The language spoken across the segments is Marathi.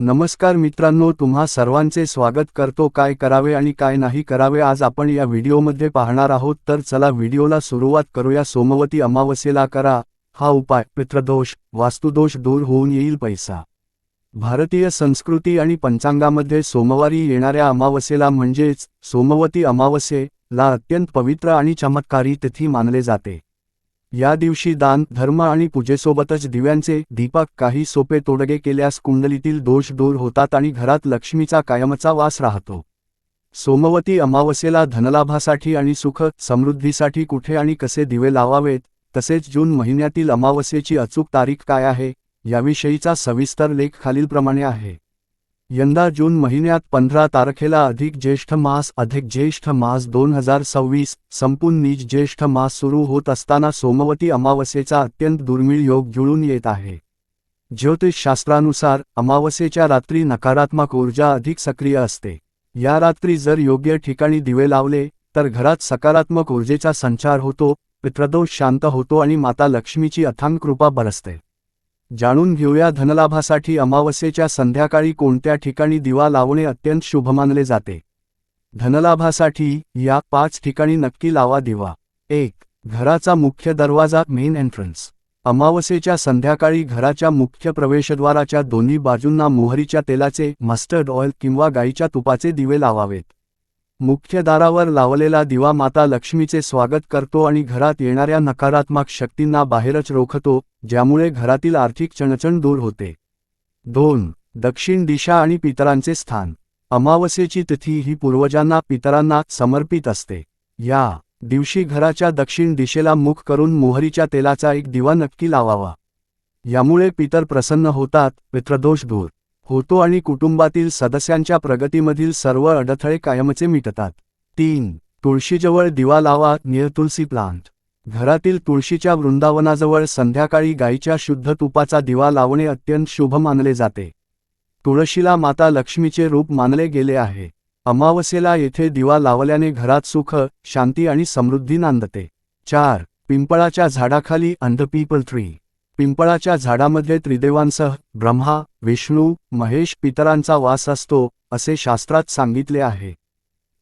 नमस्कार मित्रांनो, तुम्हा सर्वांचे स्वागत करतो. काय करावे आणि काय नाही करावे आज आपण या व्हिडिओमध्ये पाहणार आहोत. तर चला व्हिडिओला सुरुवात करूया. सोमवती अमावस्येला करा हा उपाय. पितृदोष, वास्तुदोष दूर होऊन येईल पैसा. भारतीय संस्कृती आणि पंचांगामध्ये सोमवारी येणाऱ्या अमावस्येला म्हणजेच सोमवती अमावस्येला अत्यंत पवित्र आणि चमत्कारी तिथी मानले जाते. या दिवशी दान, धर्म आणि पूजेसोबतच दिव्यांचे दीपक काही सोपे तोडगे केल्यास कुंडलीतील दोष दूर होतात आणि घरात लक्ष्मीचा कायमचा वास राहतो. सोमवती अमावस्येला धनलाभासाठी आणि सुख समृद्धीसाठी कुठे आणि कसे दिवे लावावेत, तसेच जून महिन्यातील अमावस्येची अचूक तारीख काय आहे याविषयीचा सविस्तर लेख खालीलप्रमाणे आहे. यंदा जून महिन्यात 15 तारखेला अधिक ज्येष्ठ मास 2026 संपून नीच ज्येष्ठ मास सुरू होत असताना सोमवती अमावस्येचा अत्यंत दुर्मिळ योग जुळून येत आहे. ज्योतिषशास्त्रानुसार अमावस्येच्या रात्री नकारात्मक ऊर्जा अधिक सक्रिय असते. या रात्री जर योग्य ठिकाणी दिवे लावले तर घरात सकारात्मक ऊर्जेचा संचार होतो, पितृदोष शांत होतो आणि माता लक्ष्मीची अथांग कृपा बरसते. जाणून घेऊया धनलाभासाठी अमावस्येच्या संध्याकाळी कोणत्या ठिकाणी दिवा लावणे अत्यंत शुभ मानले जाते. धनलाभासाठी या 5 ठिकाणी नक्की लावा दिवा. 1. घराचा मुख्य दरवाजा मेन एंट्रन्स. अमावस्येच्या संध्याकाळी घराच्या मुख्य प्रवेशद्वाराच्या दोन्ही बाजूंना मोहरीच्या तेलाचे मस्टर्ड ऑइल किंवा गाईच्या तुपाचे दिवे लावावेत. मुख्य दारावर लावलेला दिवा माता लक्ष्मीचे स्वागत करतो आणि घरात येणाऱ्या नकारात्मक शक्तींना बाहेरच रोखतो, ज्यामुळे घरातील आर्थिक चणचण दूर होते. 2. दक्षिण दिशा आणि पितरांचे स्थान. अमावस्येची तिथी ही पूर्वजांना पितरांना समर्पित असते. या दिवशी घराच्या दक्षिण दिशेला मुख करून मोहरीच्या तेलाचा एक दिवा नक्की लावावा. यामुळे पितर प्रसन्न होतात, पितृदोष दूर होतो आणि कुटुंबातील सदस्यांच्या प्रगतीमधील सर्व अडथळे कायमचे मिटतात. 3. तुळशीजवळ दिवा लावा नियर तुलसी प्लांट. घरातील तुळशीच्या वृंदावनाजवळ संध्याकाळी गाईच्या शुद्ध तुपाचा दिवा लावणे अत्यंत शुभ मानले जाते. तुळशीला माता लक्ष्मीचे रूप मानले गेले आहे. अमावस्येला येथे दिवा लावल्याने घरात सुख, शांती आणि समृद्धी नांदते. 4. पिंपळाच्या झाडाखाली अंडर पीपल ट्री. पिंपळाच्या झाडामध्ये त्रिदेवांसह ब्रह्मा, विष्णू, महेश पितरांचा वास असतो असे शास्त्रात सांगितले आहे.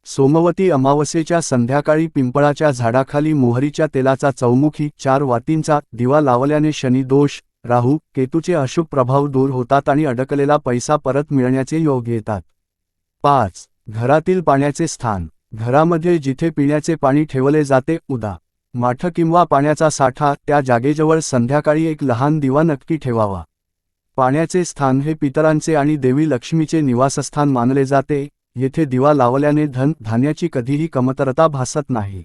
सोमवती अमावस्येच्या संध्याकाळी पिंपळाच्या झाडाखाली मोहरीच्या तेलाचा चौमुखी 4 वातींचा दिवा लावल्याने शनी दोष, राहू, केतूचे अशुभ प्रभाव दूर होतात आणि अडकलेला पैसा परत मिळण्याचे योग येतात. 5. घरातील पाण्याचे स्थान. घरामध्ये जिथे पिण्याचे पाणी ठेवले जाते उदा. माठ किंवा पाण्याचा साठा त्या जागेजवळ संध्याकाळी एक लहान दिवा नक्की ठेवावा. पाण्याचे स्थान हे पितरांचे आणि देवी लक्ष्मीचे निवासस्थान मानले जाते. येथे दिवा लावल्याने धन धान्याची कधीही कमतरता भासत नाही.